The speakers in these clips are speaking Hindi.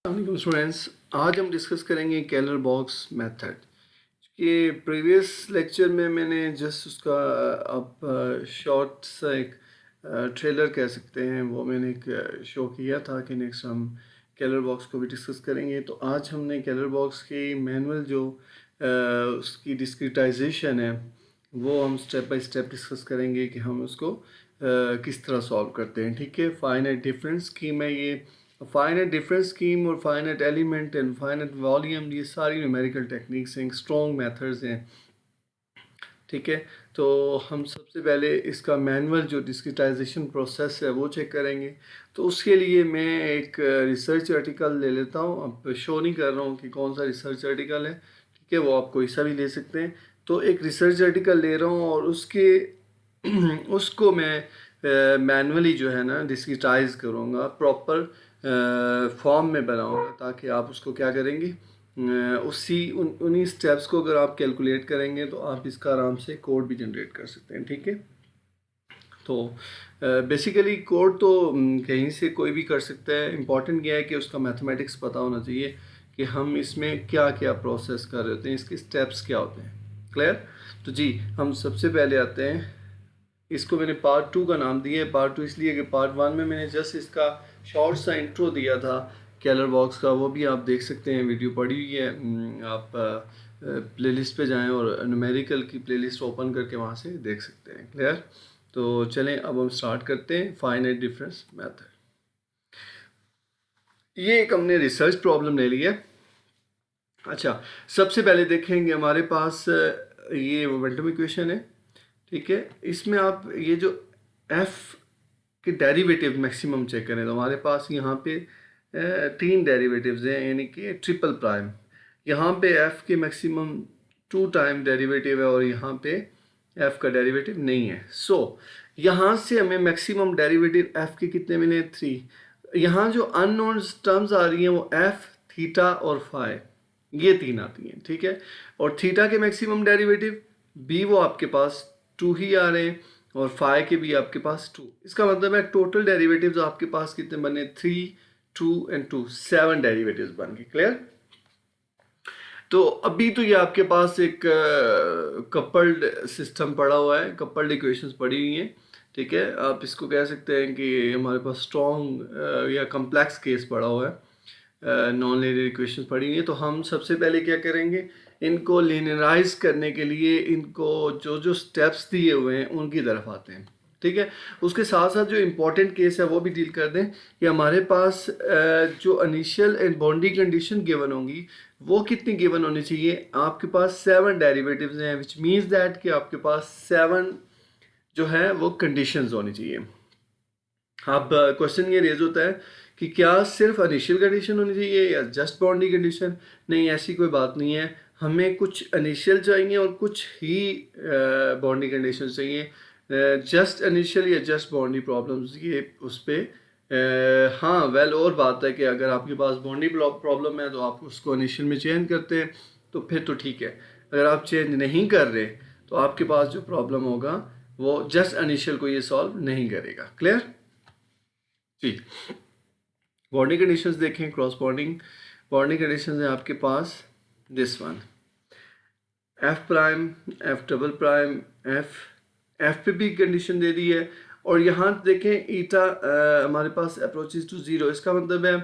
अस्सलाम स्टूडेंट्स, आज हम डिस्कस करेंगे कैलर बॉक्स मेथड। कि प्रीवियस लेक्चर में मैंने जस्ट उसका अब शॉर्ट सा एक ट्रेलर कह सकते हैं, वो मैंने एक शो किया था कि नेक्स्ट हम कैलर बॉक्स को भी डिस्कस करेंगे। तो आज हमने कैलर बॉक्स की मैनुअल जो उसकी डिस्क्रिटाइजेशन है वो हम स्टेप बाय स्टेप डिस्कस करेंगे कि हम उसको किस तरह सॉल्व करते हैं। ठीक है, फाइनाइट डिफरेंस स्कीम है ये। फाइनाइट डिफरेंस स्कीम और finite element and finite volume, ये सारी न्यूमेरिकल टेक्निक्स हैं, स्ट्रॉन्ग मेथड्स हैं। ठीक है, तो हम सबसे पहले इसका मैनुअल जो डिस्क्रिटाइजेशन प्रोसेस है वो चेक करेंगे। तो उसके लिए मैं एक रिसर्च आर्टिकल ले लेता हूँ। अब शो नहीं कर रहा हूँ कि कौन सा रिसर्च आर्टिकल है, ठीक है, वो आप कोई सा भी ले सकते हैं। तो एक रिसर्च आर्टिकल ले रहा हूँ और उसके उसको मैं मैनुअली जो है ना डिस्क्रिटाइज करूँगा, प्रॉपर फॉर्म में बनाऊँगा, ताकि आप उसको क्या करेंगे, उन्हीं स्टेप्स को अगर आप कैलकुलेट करेंगे तो आप इसका आराम से कोड भी जनरेट कर सकते हैं। ठीक है, तो बेसिकली कोड तो कहीं से कोई भी कर सकता है। इम्पॉर्टेंट क्या है कि उसका मैथमेटिक्स पता होना चाहिए कि हम इसमें क्या क्या प्रोसेस कर रहे होते हैं, इसके स्टेप्स क्या होते हैं। क्लियर? तो जी, हम सबसे पहले आते हैं, इसको मैंने पार्ट 2 का नाम दिया है। पार्ट 2 इसलिए कि पार्ट 1 में मैंने जस्ट इसका शॉर्ट सा इंट्रो दिया था कैलर बॉक्स का, वो भी आप देख सकते हैं, वीडियो पड़ी हुई है। आप प्लेलिस्ट पे जाएं और न्यूमेरिकल की प्लेलिस्ट ओपन करके वहाँ से देख सकते हैं। क्लियर? तो चलें अब हम स्टार्ट करते हैं फाइनाइट डिफरेंस मेथड। ये एक हमने रिसर्च प्रॉब्लम ले लिया। अच्छा, सबसे पहले देखेंगे हमारे पास ये मोमेंटम इक्वेशन है। ठीक है, इसमें आप ये जो f के डेरिवेटिव मैक्सिमम चेक करें तो हमारे पास यहाँ पे 3 डेरिवेटिव्स हैं, यानी कि ट्रिपल प्राइम। यहाँ पे f के मैक्सिमम 2 टाइम डेरिवेटिव है और यहाँ पे f का डेरिवेटिव नहीं है। सो यहाँ से हमें मैक्सिमम डेरिवेटिव f के कितने मिले? 3। यहाँ जो अननोन टर्म्स आ रही हैं वो f, थीटा और फाई, ये 3 आती हैं। ठीक है, और थीटा के मैक्सिमम डेरिवेटिव b वो आपके पास 2 ही आ रहे हैं और फाई के भी आपके पास 2। इसका मतलब है टोटल डेरिवेटिव्स आपके पास कितने बने? 3, 2 एंड 2, 7 डेरिवेटिव्स बन गए। क्लियर? तो अभी तो ये आपके पास एक कपल्ड सिस्टम पड़ा हुआ है, कपल्ड इक्वेशंस पड़ी हुई हैं। ठीक है, आप इसको कह सकते हैं कि हमारे पास स्ट्रॉन्ग या कम्प्लेक्स केस पड़ा हुआ है, नॉन लीनियर इक्वेशंस पड़ी हुई हैं। तो हम सबसे पहले क्या करेंगे, इनको लीनियराइज करने के लिए इनको जो जो स्टेप्स दिए हुए हैं उनकी तरफ आते हैं। ठीक है, उसके साथ साथ जो इम्पोर्टेंट केस है वो भी डील कर दें कि हमारे पास जो initial and boundary condition given होंगी वो कितनी गिवन होनी चाहिए। आपके पास 7 डेरिवेटिव्स हैं, विच मीन्स दैट कि आपके पास 7 जो है वो कंडीशंस होनी चाहिए। अब क्वेश्चन ये रेज होता है कि क्या सिर्फ इनिशियल कंडीशन होनी चाहिए या जस्ट बाउंड्री कंडीशन? नहीं, ऐसी कोई बात नहीं है। हमें कुछ इनिशियल चाहिए और कुछ ही बाउंड्री कंडीशन चाहिए। जस्ट इनिशियल या जस्ट बाउंड्री प्रॉब्लम्स ये उस पर हाँ वेल और बात है कि अगर आपके पास बाउंड्री प्रॉब्लम है तो आप उसको इनिशियल में चेंज करते हैं तो फिर तो ठीक है। अगर आप चेंज नहीं कर रहे तो आपके पास जो प्रॉब्लम होगा वो जस्ट इनिशियल को ये सॉल्व नहीं करेगा। क्लियर जी? बाउंड्री कंडीशंस देखें, क्रॉस बाउंड्री कंडीशंस है आपके पास this one, F prime, F double prime, F पे भी कंडीशन दे दी है। और यहाँ देखें ईटा हमारे पास अप्रोचेस टू 0, इसका मतलब है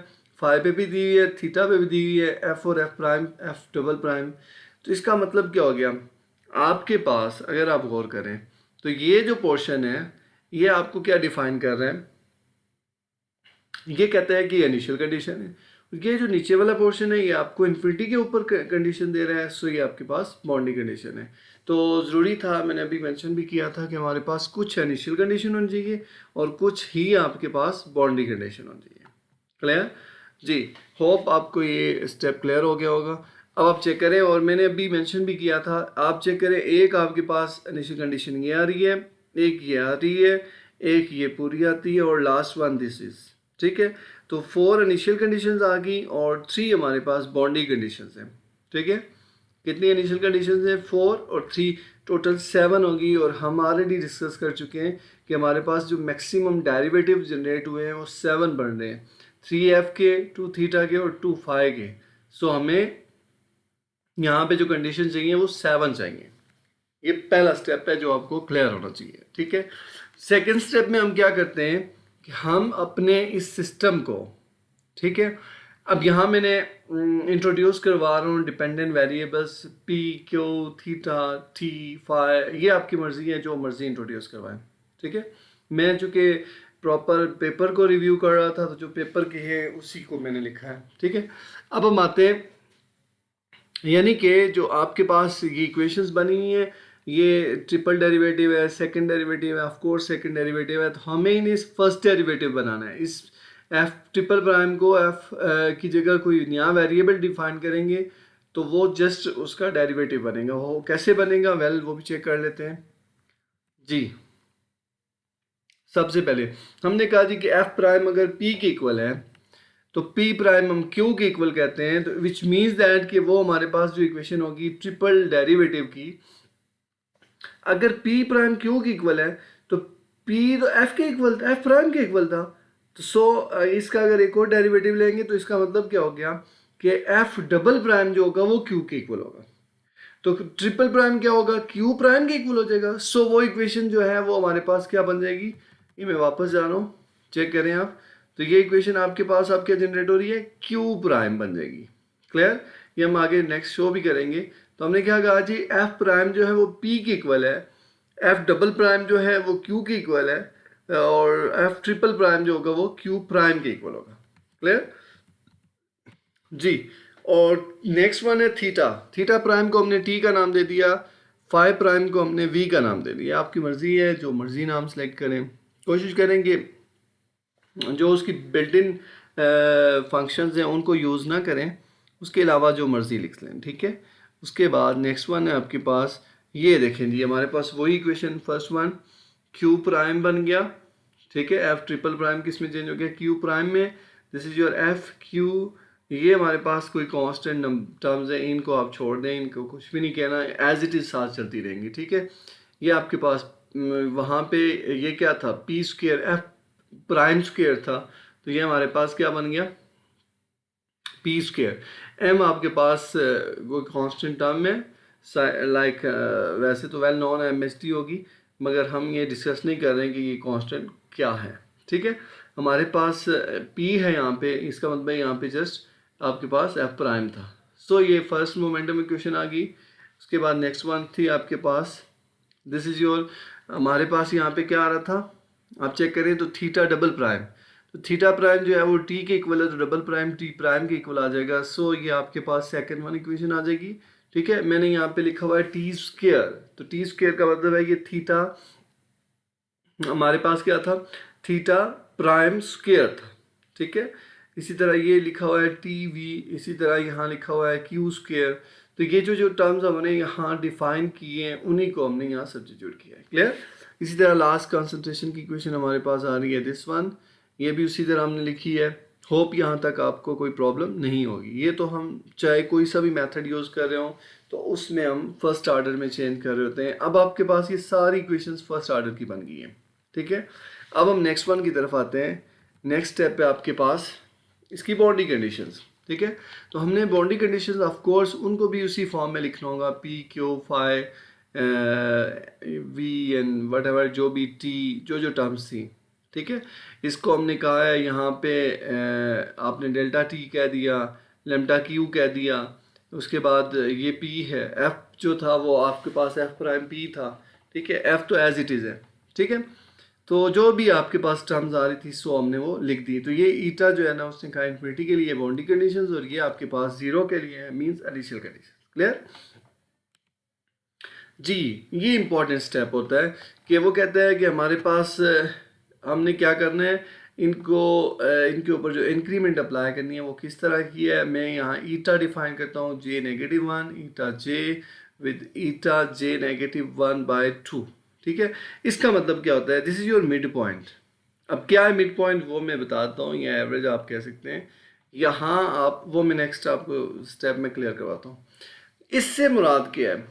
फाई पे भी दी हुई है, थीटा पे भी दी हुई है, एफ और F prime, F double prime. तो इसका मतलब क्या हो गया, आपके पास अगर आप गौर करें तो ये जो पोर्शन है ये आपको क्या डिफाइन कर रहा है, ये कहता है कि इनिशियल कंडीशन है। ये जो नीचे वाला पोर्शन है ये आपको इन्फिनिटी के ऊपर कंडीशन दे रहा है, सो ये आपके पास बाउंड्री कंडीशन है। तो ज़रूरी था, मैंने अभी मेंशन भी किया था कि हमारे पास कुछ इनिशियल कंडीशन होनी चाहिए और कुछ ही आपके पास बाउंड्री कंडीशन होनी चाहिए। क्लियर जी? होप आपको ये स्टेप क्लियर हो गया होगा। अब आप चेक करें, और मैंने अभी मेंशन भी किया था, आप चेक करें, एक आपके पास इनिशियल कंडीशन ये आ रही है, एक ये आ रही है, एक ये पूरी आती है और लास्ट वन दिस इज। ठीक है, तो 4 इनिशियल कंडीशंस आ गई और 3 हमारे पास बाउंड्री कंडीशंस हैं। ठीक है, कितनी इनिशियल कंडीशंस हैं? 4 और 3, टोटल 7 होगी। और हम ऑलरेडी डिस्कस कर चुके हैं कि हमारे पास जो मैक्सिमम डेरिवेटिव जनरेट हुए हैं वो 7 बन रहे हैं। 3f के, 2 थीटा के और 2 फाई के। सो हमें यहाँ पे जो कंडीशन चाहिए वो 7 चाहिए। ये पहला स्टेप है जो आपको क्लियर होना चाहिए, ठीक है। सेकेंड स्टेप में हम क्या करते हैं कि हम अपने इस सिस्टम को, ठीक है, अब यहाँ मैंने इंट्रोड्यूस करवा रहा हूँ dependent variables P, Q, theta, T, phi, ये आपकी मर्जी है, जो मर्जी इंट्रोड्यूस करवाएं, ठीक है। मैं चूँकि प्रॉपर पेपर को रिव्यू कर रहा था तो जो पेपर के है उसी को मैंने लिखा है, ठीक है। अब हम आते हैं, यानी कि जो आपके पास ये इक्वेशंस बनी हुई है, ये ट्रिपल डेरिवेटिव है, सेकंड डेरिवेटिव है, ऑफ कोर्स सेकंड डेरिवेटिव है, तो हमें इन्हें फर्स्ट डेरिवेटिव बनाना है। इस एफ ट्रिपल प्राइम को एफ की जगह कोई नया वेरिएबल डिफाइन करेंगे तो वो जस्ट उसका डेरिवेटिव बनेगा। वो कैसे बनेगा, वेल वो भी चेक कर लेते हैं जी। सबसे पहले हमने कहा जी कि एफ प्राइम अगर पी के इक्वल है तो पी प्राइम हम क्यू के इक्वल कहते हैं, तो विच मीन्स दैट कि वो हमारे पास जो इक्वेशन होगी ट्रिपल डेरिवेटिव की, अगर पी प्राइम क्यू के इक्वल है तो पी तो एफ के इक्वल था, एफ प्राइम के इक्वल था, तो सो इसका अगर एक और डेरिवेटिव लेंगे तो इसका मतलब क्या हो गया कि एफ डबल प्राइम जो होगा वो क्यू के इक्वल होगा, तो ट्रिपल प्राइम क्या होगा, क्यू प्राइम के इक्वल हो जाएगा। सो वो इक्वेशन जो है वो हमारे पास क्या बन जाएगी, ये मैं वापस जा रहा हूँ, चेक करें आप, तो ये इक्वेशन आपके पास आप क्या जनरेट हो रही है, क्यू प्राइम बन जाएगी। क्लियर, ये हम आगे नेक्स्ट शो भी करेंगे। तो हमने क्या कहा जी, एफ प्राइम जो है वो पी के इक्वल है, एफ डबल प्राइम जो है वो क्यू के इक्वल है, और एफ ट्रिपल प्राइम जो होगा वो क्यू प्राइम के इक्वल होगा। क्लियर जी। और नेक्स्ट वन है थीटा। थीटा प्राइम को हमने टी का नाम दे दिया, फाई प्राइम को हमने वी का नाम दे दिया। आपकी मर्जी है, जो मर्जी नाम सेलेक्ट करें, कोशिश करेंगे जो उसकी बिल्ट इन फंक्शंस हैं उनको यूज़ ना करें, उसके अलावा जो मर्जी लिख लें, ठीक है। उसके बाद नेक्स्ट वन है आपके पास, ये देखें जी, हमारे पास वही equation first one Q prime बन गया, ठीक है। एफ ट्रिपल प्राइम किस में चेंज हो गया, क्यू प्राइम में। This is your F Q, ये हमारे पास कोई कांस्टेंट टर्म्स है, इनको आप छोड़ दें, इनको कुछ भी नहीं कहना, एज इट इज साथ चलती रहेंगी, ठीक है। ये आपके पास वहाँ पे ये क्या था, P square F prime square था, तो ये हमारे पास क्या बन गया, पी स्क्वेयर। एम आपके पास वो कांस्टेंट टर्म है, लाइक वैसे तो well known M S T होगी, मगर हम ये डिस्कस नहीं कर रहे हैं कि ये कांस्टेंट क्या है, ठीक है। हमारे पास पी है यहाँ पे, इसका मतलब यहाँ पे जस्ट आपके पास एफ प्राइम था। सो ये फर्स्ट मोमेंटम इक्वेशन आ गई। उसके बाद नेक्स्ट वन थी आपके पास, दिस इज योर, हमारे पास यहाँ पे क्या आ रहा था, आप चेक करें तो थीटा डबल प्राइम, तो थीटा प्राइम जो है वो टी के इक्वल है, तो डबल प्राइम टी प्राइम के इक्वल आ जाएगा। सो ये आपके पास सेकंड वन इक्वेशन आ जाएगी, ठीक है। मैंने यहाँ पे लिखा हुआ है टी स्क्वेयर, तो टी स्क्वेयर का मतलब है ये थीटा हमारे पास क्या था, थीटा प्राइम स्क्वेयर था, ठीक है। इसी तरह ये लिखा हुआ है टी वी, इसी तरह यहाँ लिखा हुआ है क्यू स्क्वेयर। तो ये जो टर्म्स हमने यहाँ डिफाइन किए हैं उन्हीं को हमने यहाँ सब्स्टिट्यूट किया है। क्लियर। इसी तरह लास्ट कंसंट्रेशन की इक्वेशन हमारे पास आ रही है दिस वन, ये भी उसी तरह हमने लिखी है। होप यहाँ तक आपको कोई प्रॉब्लम नहीं होगी। ये तो हम चाहे कोई सा भी मेथड यूज़ कर रहे हो तो उसमें हम फर्स्ट आर्डर में चेंज कर रहे होते हैं। अब आपके पास ये सारी इक्वेशंस फर्स्ट आर्डर की बन गई हैं, ठीक है। अब हम नेक्स्ट वन की तरफ आते हैं। नेक्स्ट स्टेप पे आपके पास इसकी बाउंड्री कंडीशंस, ठीक है। तो हमने बाउंड्री कंडीशंस ऑफ कोर्स उनको भी उसी फॉर्म में लिखना होगा, P Q phi V and whatever, जो भी टी जो टर्म्स थी, ठीक है। इसको हमने कहा है यहाँ पे आपने डेल्टा टी कह दिया, लेम्डा क्यू कह दिया। उसके बाद ये पी है, एफ जो था वो आपके पास एफ प्राइम पी था, ठीक है। एफ तो एज इट इज़ है, ठीक है। तो जो भी आपके पास टर्म्स आ रही थी सो हमने वो लिख दी। तो ये ईटा जो है ना उसने कहा इन्फिनिटी के लिए बाउंड्री कंडीशंस, और ये आपके पास जीरो के लिए है, मींस एडिशनल कंडीशन। क्लियर जी। ये इंपॉर्टेंट स्टेप होता है कि वो कहता है कि हमारे पास हमने क्या करना है, इनके ऊपर जो इंक्रीमेंट अप्लाई करनी है वो किस तरह की है। मैं यहाँ ईटा डिफाइन करता हूँ J-1 eta J with eta J-1/2, ठीक है। इसका मतलब क्या होता है, this is your mid point. अब क्या है मिड पॉइंट वो मैं बताता हूँ, या एवरेज आप कह सकते हैं। यहाँ आप वो मैं नेक्स्ट आपको स्टेप में क्लियर करवाता हूँ। इससे मुराद क्या है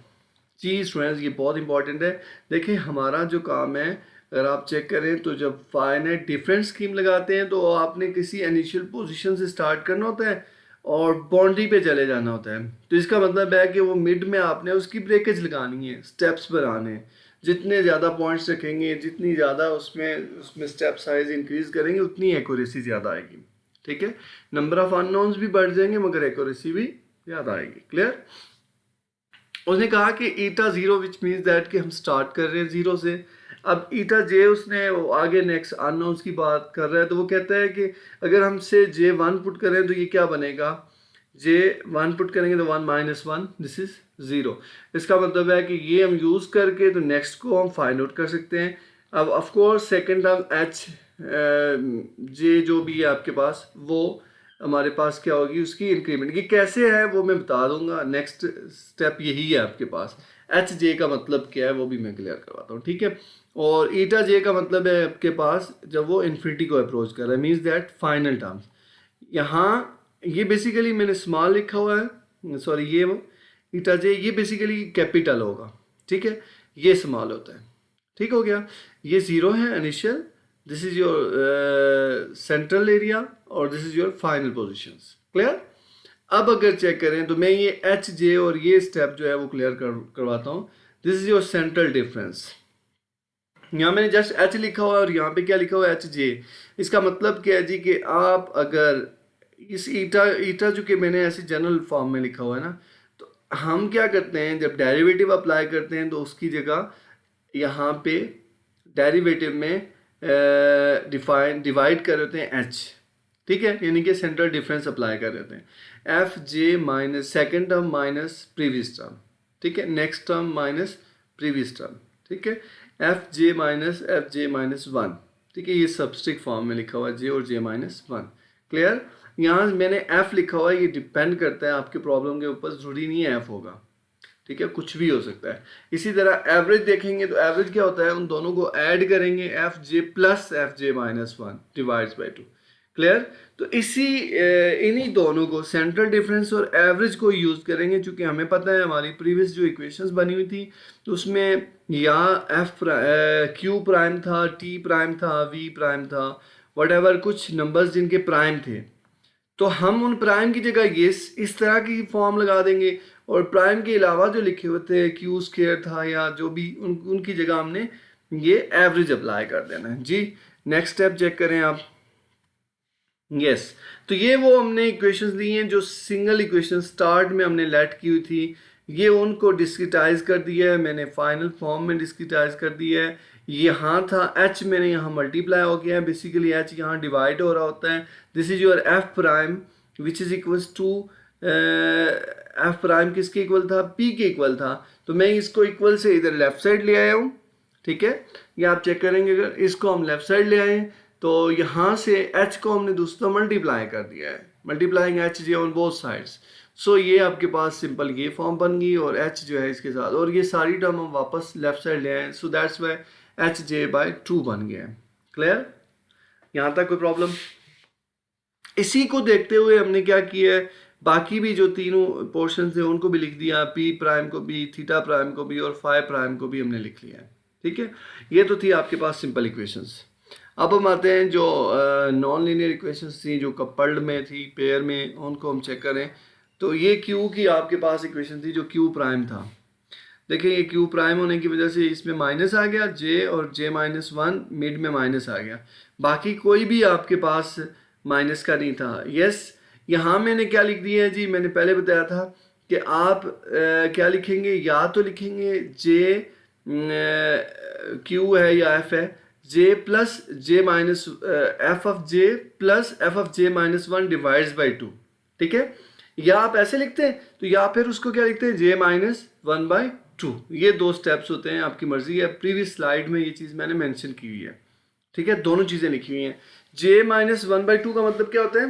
जी स्टूडेंट्स, ये बहुत इंपॉर्टेंट है। देखिए हमारा जो काम है अगर आप चेक करें तो जब फाइनाइट डिफरेंस स्कीम लगाते हैं तो आपने किसी इनिशियल पोजीशन से स्टार्ट करना होता है और बाउंड्री पे चले जाना होता है। तो इसका मतलब है कि वो मिड में आपने उसकी ब्रेकेज लगानी है, स्टेप्स बनाने हैं। जितने ज़्यादा पॉइंट्स रखेंगे, जितनी ज़्यादा उसमें स्टेप साइज इंक्रीज करेंगे, उतनी एक्यूरेसी ज़्यादा आएगी। ठीक है, नंबर ऑफ अननोन्स भी बढ़ जाएंगे मगर एक्यूरेसी भी ज़्यादा आएगी। क्लियर? उसने कहा कि ईटा जीरो विच मीन्स दैट कि हम स्टार्ट कर रहे हैं जीरो से। अब ईटा जे उसने वो आगे नेक्स्ट अननोन्स की बात कर रहा है, तो वो कहता है कि अगर हमसे जे वन पुट करें तो ये क्या बनेगा, जे वन पुट करेंगे तो one minus one, this is zero. इसका मतलब है कि ये हम यूज़ करके तो नेक्स्ट को हम फाइंड आउट कर सकते हैं। अब of course second term H J जो भी है आपके पास, वो हमारे पास क्या होगी, उसकी इंक्रीमेंट। ये कैसे है वो मैं बता दूंगा, नेक्स्ट स्टेप यही है आपके पास। एच जे का मतलब क्या है वो भी मैं क्लियर करवाता हूँ। ठीक है, और ईटा जे का मतलब है आपके पास जब वो इन्फिनिटी को अप्रोच कर रहा है, मीन्स दैट फाइनल टर्म्स। यहाँ ये बेसिकली मैंने स्मॉल लिखा हुआ है, सॉरी ये वो ईटा जे, ये बेसिकली कैपिटल होगा। ठीक है, ये स्मॉल होता है। ठीक हो गया, ये ज़ीरो है initial, this is your central area और this is your final positions. Clear? अब अगर चेक करें तो मैं ये एच जे और ये स्टेप जो है वो क्लियर करवाता हूँ। This is your central difference. यहाँ मैंने जस्ट एच लिखा हुआ है और यहाँ पे क्या लिखा हुआ है, एच जे। इसका मतलब क्या है जी कि आप अगर इस ईटा जो कि मैंने ऐसे जनरल फॉर्म में लिखा हुआ है ना, तो हम क्या करते हैं जब डेरिवेटिव अप्लाई करते हैं तो उसकी जगह यहाँ पे डेरिवेटिव में डिवाइड कर देते हैं एच। ठीक है, यानी कि सेंट्रल डिफरेंस अप्लाई कर देते हैं। F J minus second term minus previous term. ठीक है, next term minus previous term. ठीक है, एफ जे माइनस वन। ठीक है, ये सबस्ट्रिक फॉर्म में लिखा हुआ है जे और जे माइनस वन। क्लियर? यहाँ मैंने एफ लिखा हुआ है, ये डिपेंड करता है आपके प्रॉब्लम के ऊपर, जरूरी नहीं है एफ होगा। ठीक है, कुछ भी हो सकता है। इसी तरह एवरेज देखेंगे तो एवरेज क्या होता है, उन दोनों को ऐड करेंगे, F J plus F J minus one divides by to. Clear? तो इन्हीं दोनों को, सेंट्रल डिफरेंस और एवरेज को यूज़ करेंगे, क्योंकि हमें पता है हमारी प्रीवियस जो इक्वेशंस बनी हुई थी तो उसमें या एफ क्यू प्राइम था, टी प्राइम था, वी प्राइम था, वट कुछ नंबर्स जिनके प्राइम थे, तो हम उन प्राइम की जगह ये इस तरह की फॉर्म लगा देंगे और प्राइम के अलावा जो लिखे हुए थे क्यू स्क्वायर था या जो भी उनकी जगह हमने ये एवरेज अप्लाई कर देना है जी। नेक्स्ट स्टेप चेक करें आप। यस, तो ये वो हमने इक्वेशंस ली हैं जो सिंगल इक्वेशन स्टार्ट में हमने लेट की हुई थी, ये उनको डिस्क्रिटाइज कर दिया है मैंने, फाइनल फॉर्म में डिस्क्रिटाइज कर दिया है। यहाँ था एच, मैंने यहाँ मल्टीप्लाई हो गया है, बेसिकली एच यहाँ डिवाइड हो रहा होता है। This is your F prime which is equals to F prime किसके इक्वल था, पी के इक्वल था, तो मैं इसको इक्वल से इधर लेफ्ट साइड ले आया हूँ। ठीक है, ये आप चेक करेंगे, अगर इसको हम लेफ्ट साइड ले आए तो यहाँ से h को हमने दूसरा मल्टीप्लाई कर दिया है, multiplying H J on both sides. So ये आपके पास सिंपल ये फॉर्म बन गई और h जो है इसके साथ, और ये सारी टर्म हम वापस लेफ्ट साइड ले आए, so that's why H J by two बन गया है। क्लियर? यहाँ तक कोई प्रॉब्लम? इसी को देखते हुए हमने क्या किया है, बाकी भी जो तीनों पोर्शन थे उनको भी लिख दिया, पी प्राइम को भी, थीटा प्राइम को भी और फाई प्राइम को भी हमने लिख लिया है। ठीक है, ये तो थी आपके पास सिंपल इक्वेशंस। अब हम आते हैं जो नॉन लीनियर इक्वेशंस थी जो कपल्ड में थी, पेयर में, उनको हम चेक करें। तो ये क्यू की आपके पास इक्वेशन थी जो क्यू प्राइम था। देखिए ये क्यू प्राइम होने की वजह से इसमें माइनस आ गया, जे और जे माइनस वन मिड में माइनस आ गया, बाकी कोई भी आपके पास माइनस का नहीं था। यस, यहाँ मैंने क्या लिख दिया है जी, मैंने पहले बताया था कि आप क्या लिखेंगे, या तो लिखेंगे जे क्यू है या एफ है, J plus J minus F of J plus F of J minus one divides by two. ठीक है, या आप ऐसे लिखते हैं तो या फिर उसको क्या लिखते हैं, जे माइनस वन बाई टू। ये दो स्टेप्स होते हैं, आपकी मर्जी है। प्रीवियस स्लाइड में ये चीज़ मैंने मेंशन की हुई है। ठीक है, दोनों चीज़ें लिखी हुई हैं। जे माइनस वन बाई टू का मतलब क्या होता है,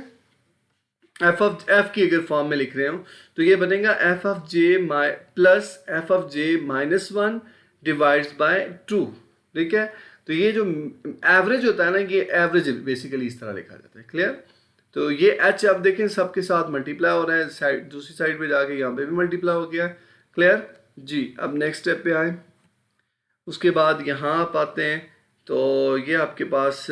एफ की अगर फॉर्म में लिख रहे हो तो ये बनेगा F of J plus F of J minus one divides by two. ठीक है, तो ये जो एवरेज होता है ना, ये एवरेज बेसिकली इस तरह लिखा जाता है। क्लियर? तो ये एच आप देखें सबके साथ मल्टीप्लाई हो रहा है, साइड दूसरी साइड पे जाके यहाँ पे भी मल्टीप्लाई हो गया है। क्लियर जी? अब नेक्स्ट स्टेप पे आए, उसके बाद यहाँ आप आते हैं तो ये आपके पास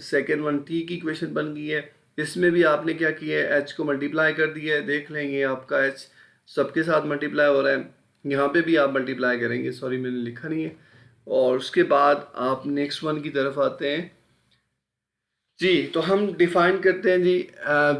सेकेंड वन टी की इक्वेशन बन गई है। इसमें भी आपने क्या किया है, एच को मल्टीप्लाई कर दिया है, देख लेंगे आपका एच सबके साथ मल्टीप्लाई हो रहा है, यहाँ पे भी आप मल्टीप्लाई करेंगे, सॉरी मैंने लिखा नहीं है। और उसके बाद आप नेक्स्ट वन की तरफ आते हैं जी। तो हम डिफाइन करते हैं जी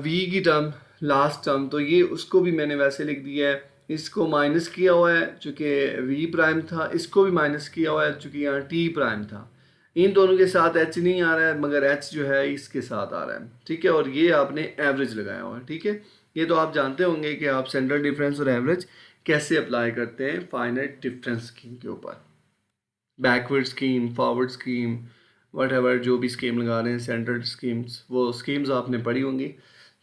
वी की टर्म, लास्ट टर्म, तो ये उसको भी मैंने वैसे लिख दिया है। इसको माइनस किया हुआ है चूँकि वी प्राइम था, इसको भी माइनस किया हुआ है चूँकि यहाँ टी प्राइम था। इन दोनों के साथ एच नहीं आ रहा है, मगर एच जो है इसके साथ आ रहा है, ठीक है। और ये आपने एवरेज लगाया हुआ है, ठीक है। ये तो आप जानते होंगे कि आप सेंट्रल डिफरेंस और एवरेज कैसे अप्लाई करते हैं फाइनाइट डिफरेंस स्कीम के ऊपर। Backward scheme, forward scheme, what जो भी स्कीम लगा रहे हैं, सेंट्रल स्कीम्स, वो स्कीम्स आपने पढ़ी होंगी,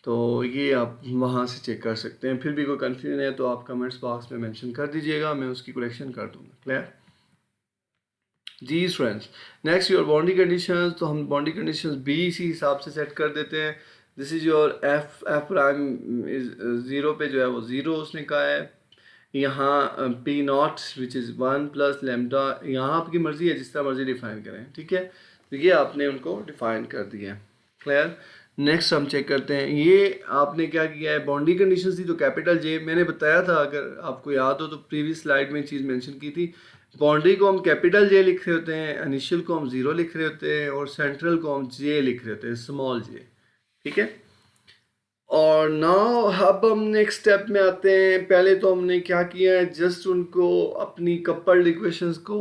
तो ये आप वहाँ से चेक कर सकते हैं। फिर भी कोई कन्फ्यूजन है तो आप कमेंट्स बॉक्स में मेंशन कर दीजिएगा, मैं उसकी करेक्शन कर दूँगा। क्लियर जी students. Next your boundary conditions, तो हम बाउंड्री कंडीशंस भी इसी हिसाब से सेट कर देते हैं। This is your F prime is 0 पे जो है वो 0 उसने कहा है। यहाँ P not which is 1 plus lambda, यहाँ आपकी मर्ज़ी है जिस तरह मर्ज़ी डिफाइन करें, ठीक है। तो ये आपने उनको डिफाइन कर दिया है। क्लियर। नेक्स्ट हम चेक करते हैं, ये आपने क्या किया है, बाउंड्री कंडीशंस थी तो कैपिटल जे मैंने बताया था, अगर आपको याद हो तो प्रीवियस स्लाइड में चीज़ मेंशन की थी। बाउंड्री को हम कैपिटल जे लिख रहे होते हैं, इनिशियल को हम 0 लिख रहे होते हैं, और सेंट्रल को हम जे लिख रहे होते हैं, स्मॉल जे, ठीक है। और नाउ अब हम नेक्स्ट स्टेप में आते हैं। पहले तो हमने क्या किया है, जस्ट उनको अपनी कपल्ड इक्वेशंस को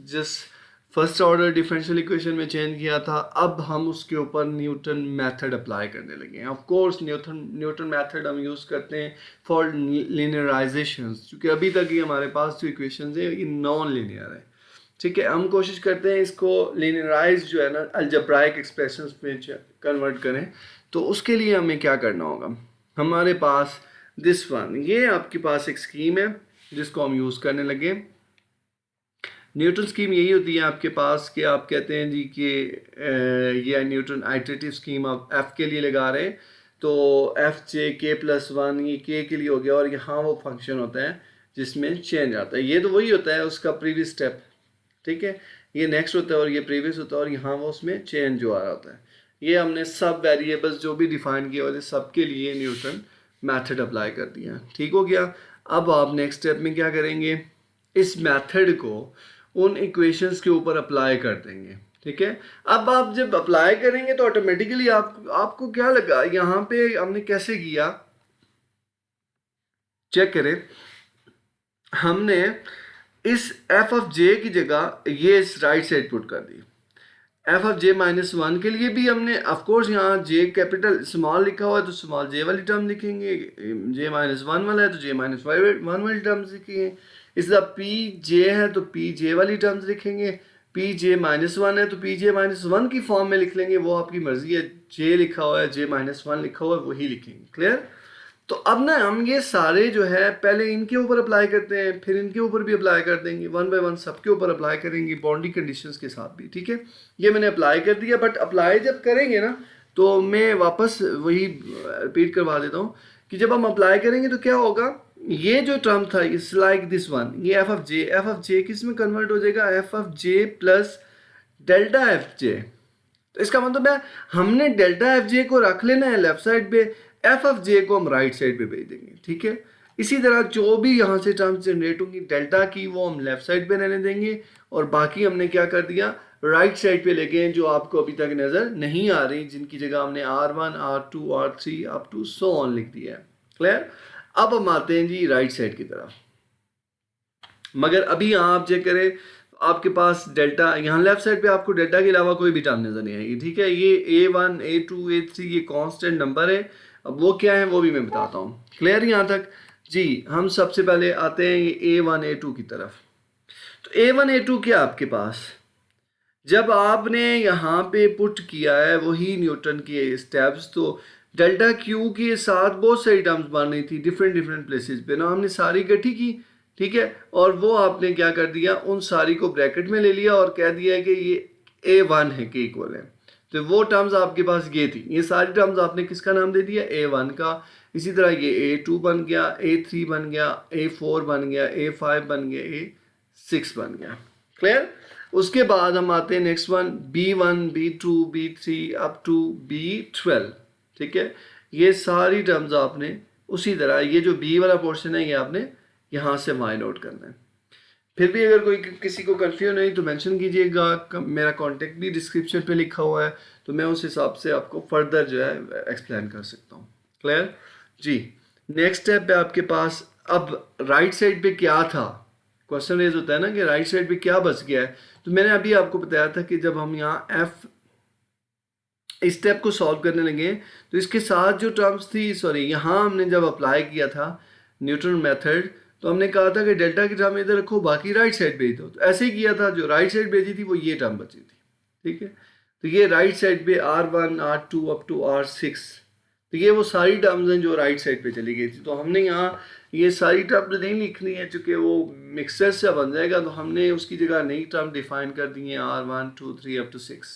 just first order differential equation में चेंज किया था। अब हम उसके ऊपर न्यूटन मेथड अप्लाई करने लगे हैं। ऑफ कोर्स न्यूटन मेथड हम यूज़ करते हैं फॉर लिनियराइजेशंस, क्योंकि अभी तक ये हमारे पास जो इक्वेशंस है ये नॉन लिनियर है, ठीक है। हम कोशिश करते हैं इसको लिनियराइज जो है ना अलजेब्राइक एक्सप्रेशंस में कन्वर्ट करें। तो उसके लिए हमें क्या करना होगा, हमारे पास दिस वन, ये आपके पास एक स्कीम है जिसको हम यूज़ करने लगे। न्यूटन स्कीम यही होती है आपके पास कि आप कहते हैं जी कि ये न्यूटन आइटरेटिव स्कीम आप एफ़ के लिए लगा रहे हैं, तो एफ जे के प्लस 1 ये के लिए हो गया, और यहाँ वो फंक्शन होता है जिसमें चेंज आता है। ये तो वही होता है उसका प्रीवियस स्टेप, ठीक है। ये नेक्स्ट होता है और ये प्रीवियस होता है, और यहाँ वो उसमें चेंज जो आ रहा होता है। ये हमने सब वेरिएबल्स जो भी डिफाइन किए होते सब के लिए न्यूटन मेथड अप्लाई कर दिया, ठीक हो गया। अब आप नेक्स्ट स्टेप में क्या करेंगे, इस मेथड को उन इक्वेशंस के ऊपर अप्लाई कर देंगे, ठीक है। अब आप जब अप्लाई करेंगे तो ऑटोमेटिकली आपको क्या लगा, यहाँ पे हमने कैसे किया, चेक करें। हमने इस एफ ऑफ जे की जगह ये इस राइट साइड पुट कर दी। एफ ऑफ जे -1 के लिए भी हमने ऑफकोर्स यहाँ जे कैपिटल स्मॉल लिखा हुआ है तो स्मॉल जे वाली टर्म लिखेंगे, जे -1 वाला है तो जे -1 वाली टर्म्स लिखेंगे। इस तरह पी जे है तो पी जे वाली टर्म्स लिखेंगे, पी जे -1 है तो पी जे -1 की फॉर्म में लिख लेंगे, वो आपकी मर्जी है। जे लिखा हुआ है, जे -1 लिखा हुआ है, वही लिखेंगे। क्लियर। तो अब ना हम ये सारे जो है पहले इनके ऊपर अप्लाई करते हैं, फिर इनके ऊपर भी अप्लाई कर देंगे, 1 बाय 1 सबके ऊपर अप्लाई करेंगे बाउंड्री कंडीशंस के साथ भी, ठीक है। ये मैंने अप्लाई कर दिया, बट अप्लाई जब करेंगे ना तो मैं वापस वही रिपीट करवा देता हूँ कि जब हम अप्लाई करेंगे तो क्या होगा, ये जो टर्म था इट्स लाइक दिस वन, ये एफ ऑफ जे किस में कन्वर्ट हो जाएगा, F of J plus delta F J. तो इसका मतलब है हमने डेल्टा एफ जे को रख लेना है लेफ्ट साइड पे, एफ ऑफ जे को हम राइट साइड पे भेज देंगे, ठीक है। इसी तरह जो भी यहाँ से टर्म्स जनरेट होंगी डेल्टा की वो हम लेफ्ट साइड पे रहने देंगे, और बाकी हमने क्या कर दिया राइट साइड पे लेके जो आपको अभी तक नज़र नहीं आ रही, जिनकी जगह हमने R1 R2 R3 up to so on लिख दिया है। क्लियर। अब हम आते हैं जी राइट साइड की तरफ, मगर अभी यहाँ आप चेक करें आपके पास डेल्टा, यहाँ लेफ्ट साइड पे आपको डेल्टा के अलावा कोई भी टर्म नज़र नहीं आएगी, ठीक है। ये A1 A2 A3 ये कांस्टेंट नंबर है, अब वो क्या है वो भी मैं बताता हूँ। क्लियर यहाँ तक जी। हम सबसे पहले आते हैं ये A1 A2 की तरफ। तो A1 A2 क्या आपके पास, जब आपने यहाँ पे पुट किया है वही न्यूटन के स्टेप्स, तो डेल्टा क्यू के साथ बहुत सारी टर्म्स बन रही थी डिफरेंट प्लेसेस पे ना, हमने सारी इकट्ठी की, ठीक है। और वो आपने क्या कर दिया, उन सारी को ब्रैकेट में ले लिया और कह दिया कि ये A1 है के इक्वल है। तो वो टर्म्स आपके पास ये थी, ये सारी टर्म्स आपने किसका नाम दे दिया, A1 का। इसी तरह ये A2 बन गया, A3 बन गया, A4 बन गया, A5 बन गया, A6 बन गया। क्लियर। उसके बाद हम आते हैं next one B1 B2 B3 up to B12, ठीक है। ये सारी टर्म्स आपने उसी तरह, ये जो B वाला पोर्शन है ये आपने यहाँ से फाइंड आउट करना है। फिर भी अगर कोई किसी को कन्फ्यूजन नहीं तो मेंशन कीजिएगा, मेरा कांटेक्ट भी डिस्क्रिप्शन पे लिखा हुआ है, तो मैं उस हिसाब से आपको फर्दर जो है एक्सप्लेन कर सकता हूँ। क्लियर जी। नेक्स्ट स्टेप है आपके पास, अब राइट साइड पे क्या था, क्वेश्चन रेज होता है ना कि राइट साइड पे क्या बच गया है। तो मैंने अभी आपको बताया था कि जब हम यहाँ एफ इस स्टेप को सॉल्व करने लगे तो इसके साथ जो टर्म्स थी, सॉरी यहाँ हमने जब अप्लाई किया था न्यूटन मेथड, तो हमने कहा था कि डेल्टा की टर्म इधर रखो, बाकी राइट साइड भेज दो। तो ऐसे ही किया था, जो राइट साइड भेजी थी वो ये टर्म बची थी, ठीक है। तो ये राइट साइड पे R1 R2 up to R6, तो ये वो सारी टर्म्स हैं जो राइट साइड पे चली गई थी। तो हमने यहाँ ये सारी टर्म्स नहीं लिखनी है, चूँकि वो मिक्सर से बन जाएगा, तो हमने उसकी जगह नई टर्म डिफाइन कर दी है R1 2 3 अप टू 6।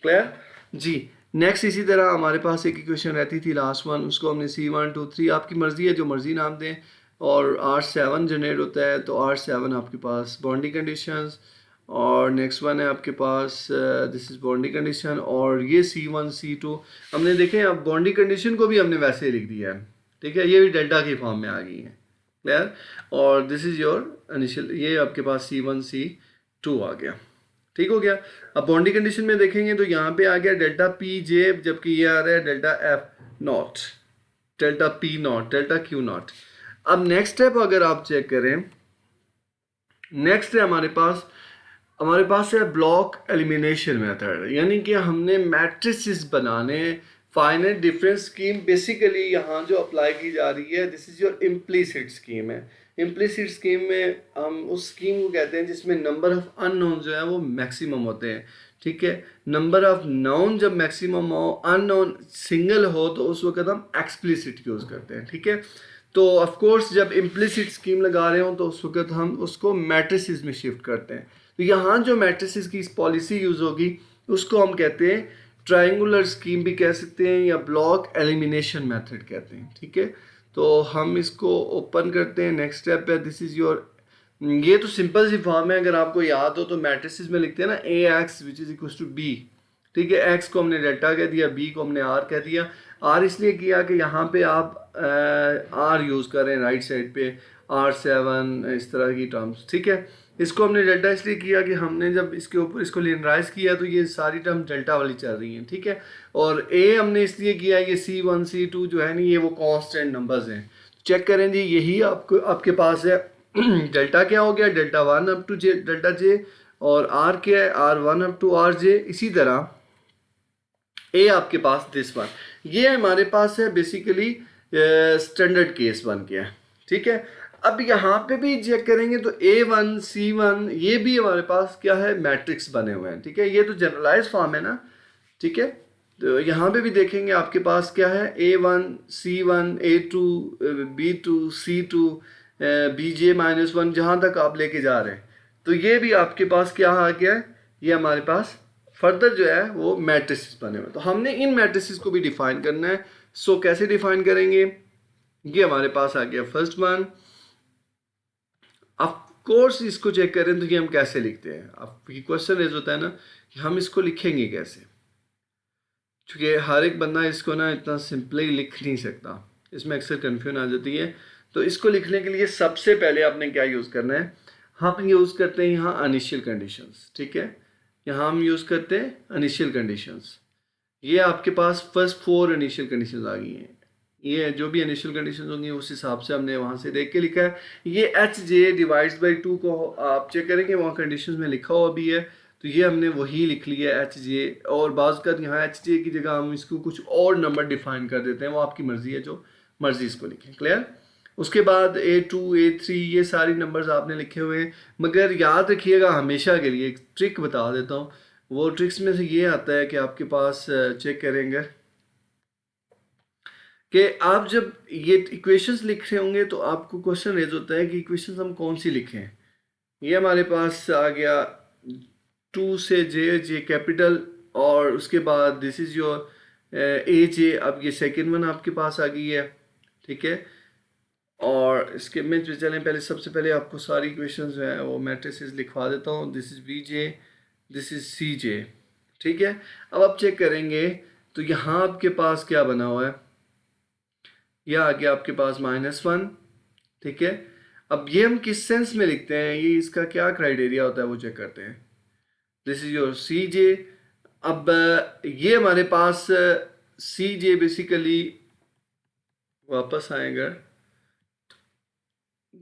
क्लियर जी। नेक्स्ट इसी तरह हमारे पास एक इक्वेशन रहती थी लास्ट वन, उसको हमने C1 2 3, आपकी मर्जी है जो मर्जी नाम दें, और R7 जनरेट होता है। तो R7 आपके पास बाउंड्री कंडीशंस, और नेक्स्ट वन है आपके पास दिस इज बाउंड्री कंडीशन, और ये C1 C2 हमने देखें। अब बाउंड्री कंडीशन को भी हमने वैसे लिख दिया है, ठीक है, ये भी डेल्टा की फॉर्म में आ गई है। क्लियर। और दिस इज योर इनिशियल, ये आपके पास C1 C2 आ गया, ठीक हो गया। अब बाउंड्री कंडीशन में देखेंगे तो यहाँ पे आ गया डेल्टा पी जे, जबकि ये आ रहा है delta F not, delta P not, delta Q not. अब नेक्स्ट स्टेप अगर आप चेक करें, नेक्स्ट है हमारे पास है ब्लॉक एलिमिनेशन मेथड, यानी कि हमने मैट्रिसेस बनाने, फाइनाइट डिफरेंस स्कीम बेसिकली यहाँ जो अप्लाई की जा रही है, this is your implicit scheme है। इम्प्लीसिट स्कीम में हम उस स्कीम को कहते हैं जिसमें नंबर ऑफ अननोन जो है वो मैक्सिमम होते हैं, ठीक है। नंबर ऑफ नोन जब मैक्सिमम हो, अननोन सिंगल हो, तो उस वक्त हम एक्सप्लिसिट यूज़ करते हैं, ठीक है। तो ऑफ कोर्स जब इम्प्लिसिट स्कीम लगा रहे हो तो उस वक्त हम उसको मैट्रिसेस में शिफ्ट करते हैं। तो यहाँ जो मैट्रिसेस की पॉलिसी यूज़ होगी उसको हम कहते हैं ट्रायंगुलर स्कीम भी कह सकते हैं, या ब्लॉक एलिमिनेशन मेथड कहते हैं, ठीक है। तो हम इसको ओपन करते हैं। नेक्स्ट स्टेप है दिस इज़ योर, ये तो सिंपल सी फॉर्म है, अगर आपको याद हो तो मैट्रिसेस में लिखते हैं ना AX which is equal to B, ठीक है। X को हमने डेल्टा कह दिया, B को हमने R कह दिया। R इसलिए किया कि यहाँ पे आप R यूज़ करें राइट साइड पे, R7 इस तरह की टर्म्स, ठीक है। इसको हमने डेल्टा इसलिए किया कि हमने जब इसके ऊपर इसको लिनियराइज किया तो ये सारी टर्म डेल्टा वाली चल रही हैं, ठीक है। और A हमने इसलिए किया, ये C1 C2 जो है नहीं, ये वो कांस्टेंट नंबर्स हैं। चेक करें जी, यही आपको आपके पास है डेल्टा क्या हो गया, delta 1 up to J, delta J, और R क्या है, R1 अप टू RJ। इसी तरह A आपके पास दिस वन, ये हमारे पास है बेसिकली स्टैंडर्ड केस बन गया, ठीक है। अब यहाँ पे भी चेक करेंगे तो A1 C1 ये भी हमारे पास क्या है, मैट्रिक्स बने हुए हैं, ठीक है। ये तो जनरलाइज फॉर्म है ना, ठीक है। तो यहाँ पे भी देखेंगे आपके पास क्या है, A1 C1 A2 B2 C2 BJ-1 जहाँ तक आप लेके जा रहे हैं, तो ये भी आपके पास क्या आ गया है, ये हमारे पास फर्दर जो है वो मैट्रिसेस बने हुए। तो हमने इन मैट्रिसेस को भी डिफाइन करना है। सो कैसे डिफाइन करेंगे, ये हमारे पास आ गया फर्स्ट वन। ऑफ कोर्स इसको चेक करें तो ये हम कैसे लिखते हैं, अब क्वेश्चन रेज होता है ना कि हम इसको लिखेंगे कैसे, क्योंकि हर एक बंदा इसको ना इतना सिंपली लिख नहीं सकता, इसमें अक्सर कन्फ्यूजन आ जाती है। तो इसको लिखने के लिए सबसे पहले आपने क्या यूज़ करना है, हम यूज़ करते हैं यहाँ इनिशियल कंडीशंस, ठीक है। यहाँ हम यूज़ करते हैं इनिशियल कंडीशंस। ये आपके पास फर्स्ट 4 इनिशियल कंडीशंस आ गई हैं, ये जो भी इनिशियल कंडीशंस होंगी उस हिसाब से हमने वहाँ से देख के लिखा है। ये HJ डिवाइड्स बाई 2 को आप चेक करेंगे, वहाँ कंडीशंस में लिखा हुआ भी है, तो ये हमने वही लिख लिया है HJ। और बाज़ का यहाँ HJ की जगह हम इसको कुछ और नंबर डिफाइन कर देते हैं, वो आपकी मर्ज़ी है, जो मर्ज़ी इसको लिखें। क्लियर। उसके बाद A2 A3 ये सारी नंबर्स आपने लिखे हुए हैं, मगर याद रखिएगा हमेशा के लिए एक ट्रिक बता देता हूँ। वो ट्रिक्स में से ये आता है कि आपके पास चेक करेंगे कि आप जब ये इक्वेशंस लिख रहे होंगे तो आपको क्वेश्चन रेज होता है कि इक्वेशंस हम कौन सी लिखें। ये हमारे पास आ गया 2 से J कैपिटल, और उसके बाद दिस इज़ योर AJ। अब ये सेकेंड वन आपके पास आ गई है, ठीक है। और इसके में जो चलें, पहले सबसे पहले आपको सारी इक्वेशंस जो है वो मैट्रिसेस लिखवा देता हूँ। This is V J, this is C J, ठीक है। अब आप चेक करेंगे तो यहाँ आपके पास क्या बना हुआ है, यह आ गया आपके पास -1, ठीक है। अब ये हम किस सेंस में लिखते हैं, ये इसका क्या क्राइटेरिया होता है वो चेक करते हैं। दिस इज योर सी जे। अब ये हमारे पास सी जे बेसिकली वापस आएगा,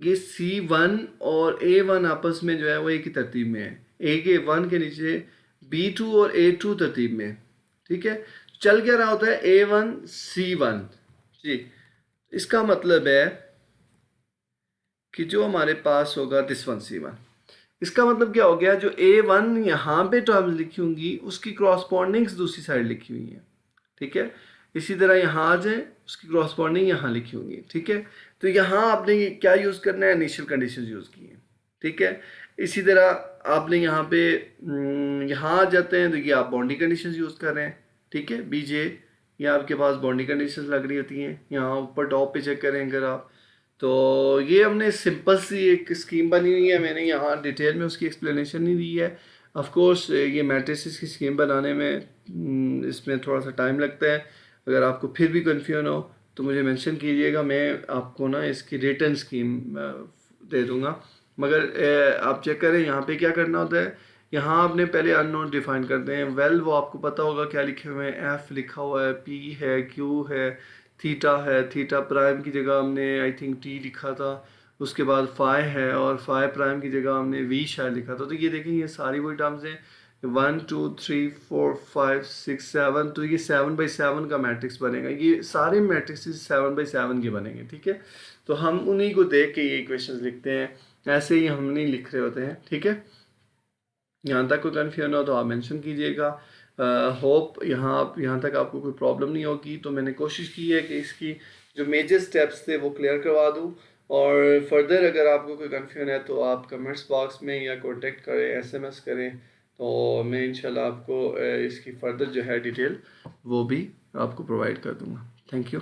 ये C1 और A1 आपस में जो है वो एक ही तरतीब में है, A के 1 के नीचे B2 और A2 तरतीब में, ठीक है। चल क्या रहा होता है, A1 C1 जी। इसका मतलब है कि जो हमारे पास होगा दिस वन C1, इसका मतलब क्या हो गया, जो A1 यहाँ पे टर्म्स लिखी होंगी उसकी क्रॉसपॉन्डिंग्स दूसरी साइड लिखी हुई हैं, ठीक है। इसी तरह यहाँ आ जाए, उसकी क्रॉसपॉन्डिंग यहाँ लिखी होंगी, ठीक है। तो यहाँ आपने क्या यूज़ करना है, इनिशियल कंडीशंस यूज़ की हैं, ठीक है। इसी तरह आपने यहाँ पे यहाँ आ जाते हैं तो ये आप बाउंड्री कंडीशंस यूज़ कर रहे हैं, ठीक है। बीजे ये आपके पास बाउंड्री कंडीशंस लग रही होती हैं। यहाँ ऊपर टॉप पे चेक करें अगर आप, तो ये हमने सिंपल सी एक स्कीम बनी हुई है, मैंने यहाँ डिटेल में उसकी एक्सप्लेनेशन नहीं दी है। ऑफ कोर्स ये मैट्रिसेस की स्कीम बनाने में इसमें थोड़ा सा टाइम लगता है। अगर आपको फिर भी कन्फ्यूजन हो तो मुझे मेंशन कीजिएगा, मैं आपको ना इसकी रिटर्न स्कीम दे दूँगा। मगर आप चेक करें यहाँ पे क्या करना होता है, यहाँ आपने पहले अननोन डिफाइन करते हैं। वेल वो आपको पता होगा क्या लिखे हुए हैं, एफ लिखा हुआ है, पी है, क्यू है, थीटा है, थीटा प्राइम की जगह हमने आई थिंक टी लिखा था, उसके बाद फाई है और फाई प्राइम की जगह हमने वी शायद लिखा था। तो ये देखें ये सारी वही टर्म्स हैं, 1 2 3 4 5 6 7, तो ये 7/7 का मैट्रिक्स बनेगा। ये सारे मैट्रिक्स 7/7 के बनेंगे, ठीक है। तो हम उन्हीं को देख के ये इक्वेशंस लिखते हैं, ऐसे ही हम नहीं लिख रहे होते हैं, ठीक है। यहाँ तक कोई कन्फ्यूजन हो तो आप मेंशन कीजिएगा। होप यहाँ तक आपको कोई प्रॉब्लम नहीं होगी। तो मैंने कोशिश की है कि इसकी जो मेजर स्टेप्स थे वो क्लियर करवा दूँ, और फर्दर अगर आपको कोई कन्फ्यूजन है तो आप कमेंट्स बॉक्स में या कॉन्टेक्ट करें, SMS करें, तो मैं इंशाल्लाह आपको इसकी फर्दर जो है डिटेल वो भी आपको प्रोवाइड कर दूँगा। Thank you.